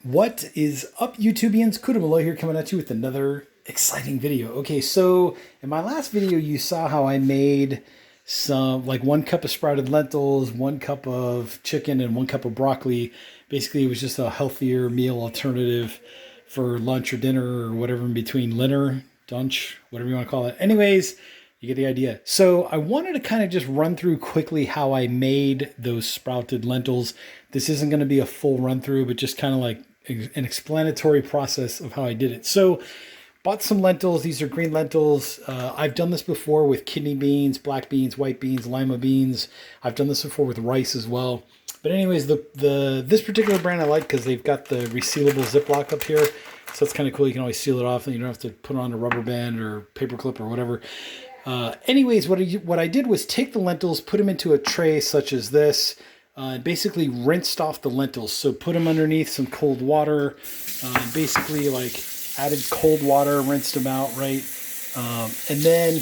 What is up, YouTubians? Kuda Malloy here, coming at you with another exciting video. Okay, so in my last video, you saw how I made some, like 1 cup of sprouted lentils, 1 cup of chicken, and 1 cup of broccoli. Basically, it was just a healthier meal alternative for lunch or dinner or whatever in between, dinner, lunch, whatever you want to call it. Anyways, you get the idea. So I wanted to kind of just run through quickly how I made those sprouted lentils. This isn't going to be a full run through, but just kind of like an explanatory process of how I did it. So bought some lentils. These are green lentils. I've done this before with kidney beans, black beans, white beans, lima beans. I've done this before with rice as well. But anyways, this particular brand I like because they've got the resealable Ziploc up here. So it's kind of cool. You can always seal it off and you don't have to put it on a rubber band or paper clip or whatever. Anyways, what I did was take the lentils, put them into a tray such as this, and basically rinsed off the lentils. So put them underneath some cold water, basically like added cold water, rinsed them out, right? And then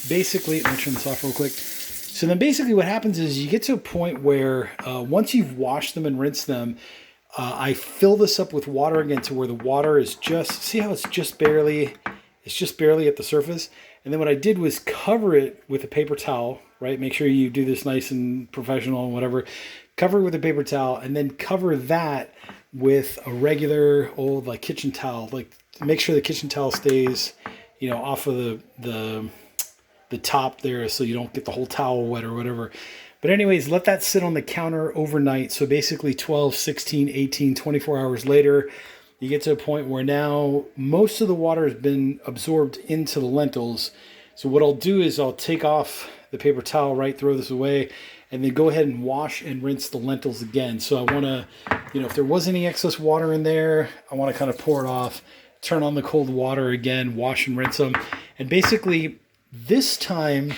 basically, let me turn this off real quick. So then basically what happens is you get to a point where once you've washed them and rinsed them, I fill this up with water again to where the water is just, see how it's just barely at the surface? And then what I did was cover it with a paper towel, right? Make sure you do this nice and professional and whatever. Cover it with a paper towel and then cover that with a regular old like kitchen towel. Like make sure the kitchen towel stays, you know, off of the top there so you don't get the whole towel wet or whatever. But anyways, let that sit on the counter overnight. So basically 12, 16, 18, 24 hours later, you get to a point where now most of the water has been absorbed into the lentils. So what I'll do is I'll take off the paper towel, right, throw this away, and then go ahead and wash and rinse the lentils again. So I want to, you know, if there was any excess water in there, I want to kind of pour it off, turn on the cold water again, wash and rinse them. And basically this time,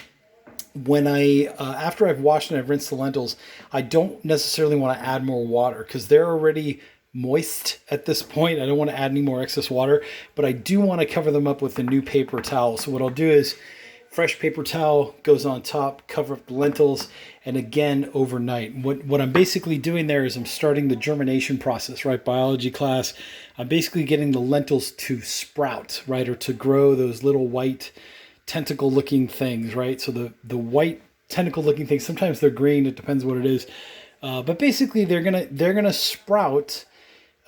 when after I've washed and I've rinsed the lentils, I don't necessarily want to add more water because they're already moist at this point. I don't want to add any more excess water, but I do want to cover them up with a new paper towel. So what I'll do is fresh paper towel goes on top, cover up the lentils, and again overnight. What I'm basically doing there is I'm starting the germination process, right? Biology class. I'm basically getting the lentils to sprout, right? Or to grow those little white tentacle looking things, right? So the white tentacle looking things, sometimes they're green, it depends what it is. But basically they're gonna sprout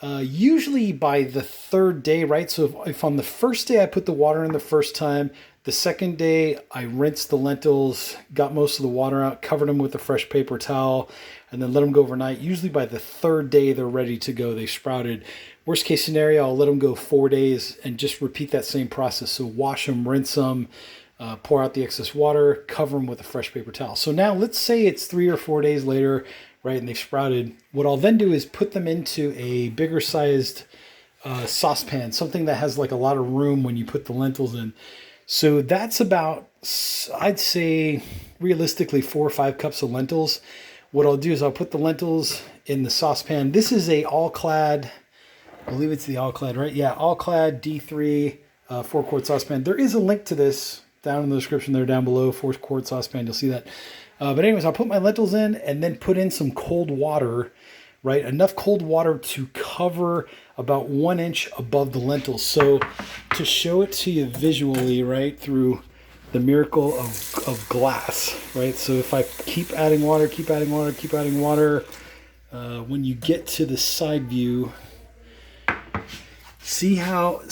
usually by the 3rd day, right? So if on the first day I put the water in the first time, the second day I rinsed the lentils, got most of the water out, covered them with a fresh paper towel, and then let them go overnight. Usually by the 3rd day they're ready to go. They sprouted. Worst case scenario, I'll let them go 4 days and just repeat that same process. So wash them, rinse them, pour out the excess water, cover them with a fresh paper towel. So now let's say it's 3 or 4 days later, right, and they've sprouted. What I'll then do is put them into a bigger sized saucepan, something that has like a lot of room when you put the lentils in. So that's about, I'd say realistically 4 or 5 cups of lentils. What I'll do is I'll put the lentils in the saucepan. This is a All-Clad, I believe it's the All-Clad, right? Yeah, All-Clad D3 4-quart saucepan. There is a link to this down in the description there down below, 4-quart saucepan, you'll see that. But anyways, I'll put my lentils in and then put in some cold water, right? Enough cold water to cover about 1 inch above the lentils. So to show it to you visually, right, through the miracle of glass, right? So if I keep adding water, keep adding water, keep adding water, when you get to the side view, see how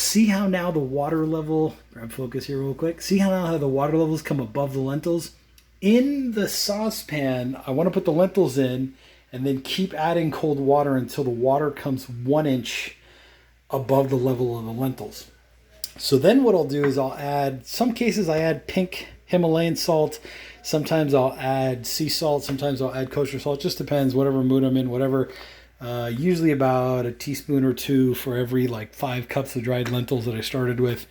now the water level, grab focus here real quick, see how now the water levels come above the lentils? In the saucepan, I want to put the lentils in and then keep adding cold water until the water comes 1 inch above the level of the lentils. So then what I'll do is I'll add, some cases I add pink Himalayan salt, sometimes I'll add sea salt, sometimes I'll add kosher salt, just depends, whatever mood I'm in, whatever. Usually about a teaspoon or 2 for every like 5 cups of dried lentils that I started with.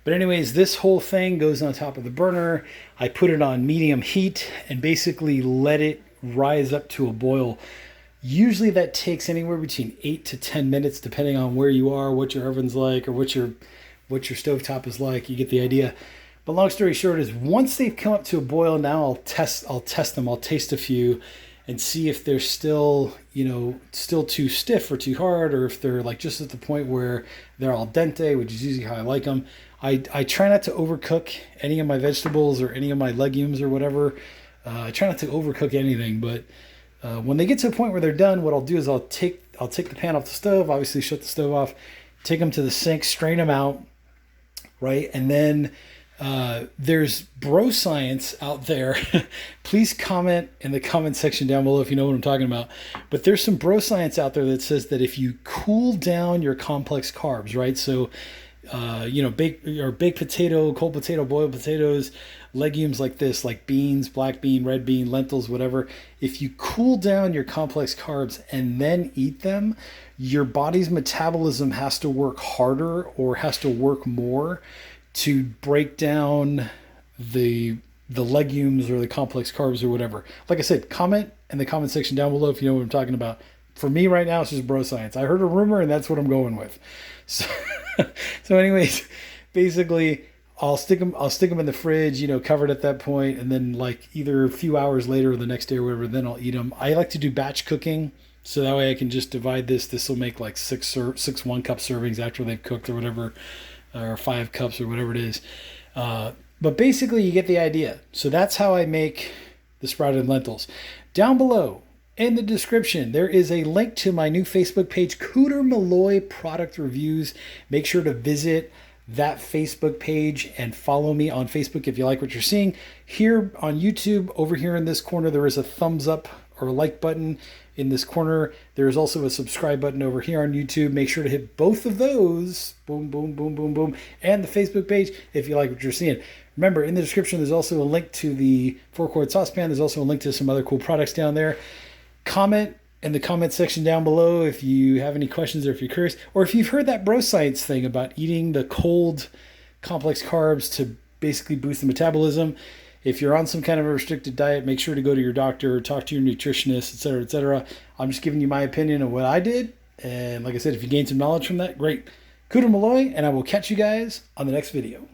But anyways, this whole thing goes on top of the burner. I put it on medium heat and basically let it rise up to a boil. Usually that takes anywhere between 8 to 10 minutes, depending on where you are, what your oven's like, or what your stovetop is like. You get the idea. But long story short is once they've come up to a boil, now I'll test them. I'll taste a few. and see if they're still, still too stiff or too hard, or if they're like just at the point where they're al dente, which is usually how I like them. I try not to overcook any of my vegetables or any of my legumes or whatever. I try not to overcook anything, but when they get to a point where they're done, what I'll do is I'll take the pan off the stove, obviously shut the stove off, take them to the sink, strain them out, right? And then there's bro science out there. Please comment in the comment section down below if you know what I'm talking about. But there's some bro science out there that says that if you cool down your complex carbs, right? So, baked potato, cold potato, boiled potatoes, legumes like this, like beans, black bean, red bean, lentils, whatever. If you cool down your complex carbs and then eat them, your body's metabolism has to work harder or has to work more to break down the legumes or the complex carbs or whatever. Like I said, comment in the comment section down below if you know what I'm talking about. For me right now, it's just bro science. I heard a rumor and that's what I'm going with. So anyways, basically I'll stick them in the fridge, covered at that point, and then like either a few hours later or the next day or whatever, then I'll eat them. I like to do batch cooking, so that way I can just divide this. This will make like six 1-cup servings after they've cooked or whatever, or 5 cups or whatever it is. But basically you get the idea. So that's how I make the sprouted lentils. Down below in the description, there is a link to my new Facebook page, Cooter Malloy Product Reviews. Make sure to visit that Facebook page and follow me on Facebook if you like what you're seeing. Here on YouTube, over here in this corner, there is a thumbs up or like button in this corner. There is also a subscribe button over here on YouTube. Make sure to hit both of those. Boom, boom, boom, boom, boom. And the Facebook page if you like what you're seeing. Remember, in the description, there's also a link to the 4-quart saucepan. There's also a link to some other cool products down there. Comment in the comment section down below if you have any questions or if you're curious, or if you've heard that bro science thing about eating the cold complex carbs to basically boost the metabolism. If you're on some kind of a restricted diet, make sure to go to your doctor, talk to your nutritionist, etc., etc. I'm just giving you my opinion of what I did. And like I said, if you gain some knowledge from that, great. Cooter Malloy, and I will catch you guys on the next video.